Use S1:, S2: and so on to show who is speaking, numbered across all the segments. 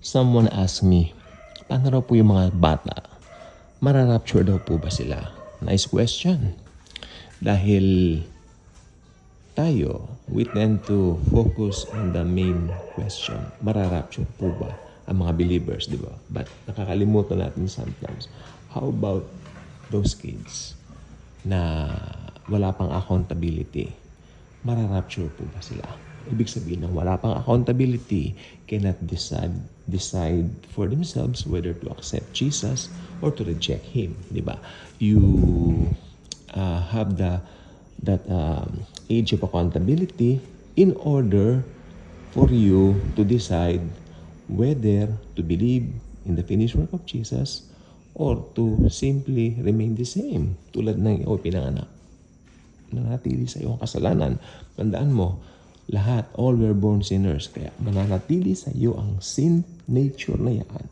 S1: Someone asked me, paano raw po yung mga bata? Mararapture daw po ba sila? Nice question. Dahil tayo, we tend to focus on the main question. Mararapture po ba ang mga believers, di ba? But nakakalimutan natin sometimes. How about those kids na wala pang accountability? Mararapture po ba sila? Ibig sabihin na wala pang accountability, cannot decide for themselves whether to accept Jesus or to reject Him. Di ba? You have that age of accountability in order for you to decide whether to believe in the finished work of Jesus or to simply remain the same. Tulad ng ikaw pinanganak. Nanatili sa iyong kasalanan. Tandaan mo, lahat, all were born sinners. Kaya mananatili sa iyo ang sin nature na yan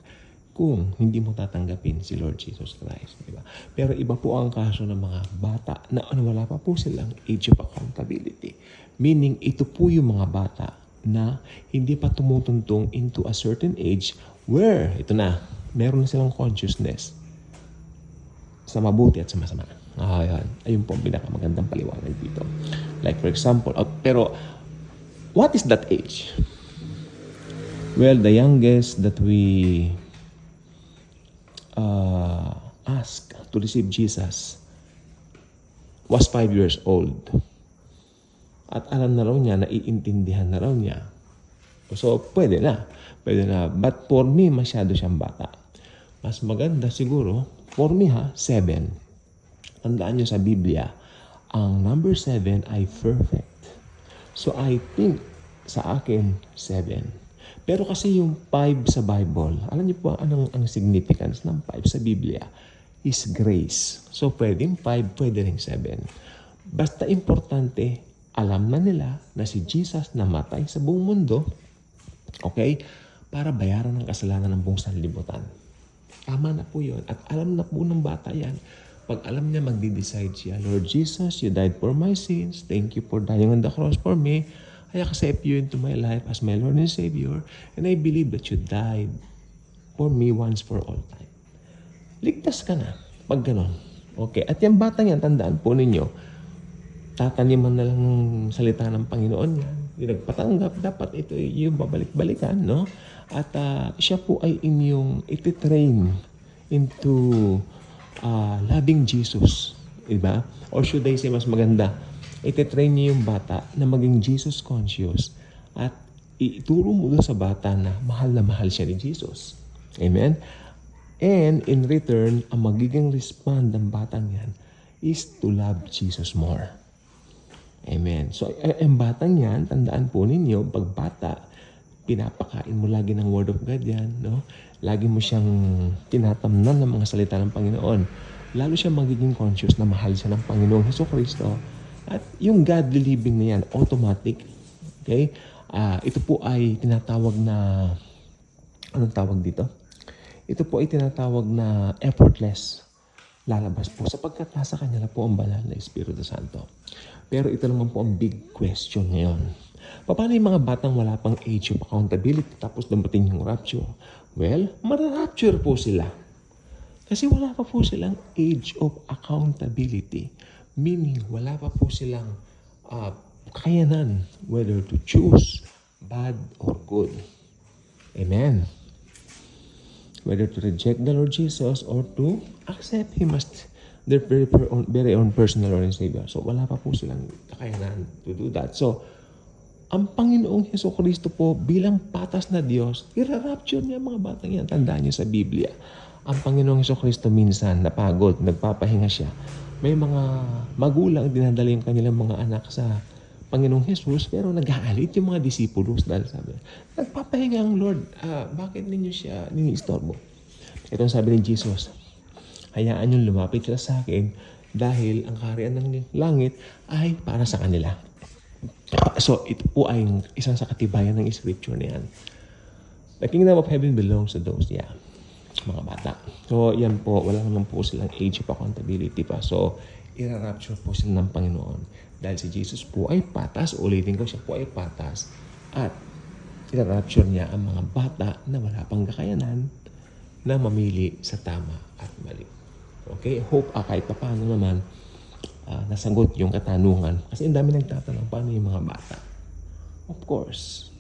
S1: kung hindi mo tatanggapin si Lord Jesus Christ. Diba? Pero iba po ang kaso ng mga bata na wala pa po silang age of accountability. Meaning, ito po yung mga bata na hindi pa tumutuntong into a certain age where, ito na, meron na silang consciousness sa mabuti at sa masama. Ayan. Ayun po ang pinakamagandang paliwanag dito. Like for example, pero what is that age? Well, the youngest that we asked to receive Jesus was 5 years old. At alam na raw niya, naiintindihan na raw niya. So, pwede na. Pwede na. But for me, masyado siyang bata. Mas maganda siguro, for me 7. Tandaan niyo sa Biblia, ang number 7 ay perfect. So, I think sa akin, 7. Pero kasi yung 5 sa Bible, alam niyo po anong ang significance ng 5 sa Biblia? Is grace. So, pwedeng 5, pwede rin 7. Basta importante, alam na nila na si Jesus namatay sa buong mundo, okay, para bayaran ang kasalanan ng buong sanlibutan. Tama na po yun. At alam na po ng bata yan. Pag alam niya, magde-decide siya, Lord Jesus, you died for my sins. Thank you for dying on the cross for me. I accept you into my life as my Lord and Savior. And I believe that you died for me once for all time. Ligtas ka na. Pag ganon. Okay. At yung batang yan, tandaan po ninyo, tataniman na lang ng salita ng Panginoon yan. Yung nagpatanggap, dapat ito yung babalik-balikan, no? At siya po ay inyong ititrain into loving Jesus. Diba? Or should I say mas maganda, ititrain niyo yung bata na maging Jesus conscious at ituro mo doon sa bata na mahal siya ni Jesus. Amen? And in return, ang magiging respond ng batang yan is to love Jesus more. Amen. So, ang batang yan, tandaan po ninyo, pag bata, pinapakain mo lagi ng Word of God yan, no? Lagi mo siyang tinatamnan ng mga salita ng Panginoon. Lalo siya magiging conscious na mahal siya ng Panginoong Hesukristo. At yung godly living na yan, automatic. Okay? Ito po ay tinatawag na, anong tawag dito? Ito po ay tinatawag na effortless. Lalabas po sapagkat nasa kanya na po ang banal na Espiritu Santo. Pero ito naman po ang big question ngayon. Paano yung mga batang wala pang age of accountability tapos dumating yung rapture? Well, mararapture po sila. Kasi wala pa po silang age of accountability. Meaning, wala pa po silang kakayanan whether to choose bad or good. Amen. Whether to reject the Lord Jesus or to accept Him as their very own personal Lord and Savior. So, wala pa po silang kakayanan to do that. So, ang Panginoong Hesukristo po bilang patas na Diyos, irarapture niya mga batang yan. Tandaan niyo sa Biblia. Ang Panginoong Hesukristo minsan napagod, nagpapahinga siya. May mga magulang dinadala yung kanilang mga anak sa Panginoong Jesus, pero nag-aalit yung mga disipulos dahil sabi, nagpapahinga ang Lord, bakit ninyo siya nini-istorbo? Ito ang sabi ni Jesus, hayaan yung lumapit sila sa akin dahil ang kaharian ng langit ay para sa kanila. So, ito po ay isang sa katibayan ng scripture na yan. The kingdom of heaven belongs to those, mga bata. So, yan po, wala naman po silang age of accountability pa. So, irarapture po sila ng Panginoon. Dahil si Jesus po ay patas, ulitin ko, siya po ay patas. At i-rapture niya ang mga bata na wala pang kakayanan na mamili sa tama at mali. Okay? Hope kahit paano naman nasagot yung katanungan. Kasi ang dami nagtatanong, paano yung mga bata? Of course.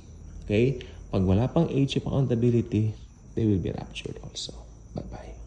S1: Okay? Pag wala pang age of accountability, they will be raptured also. Bye-bye.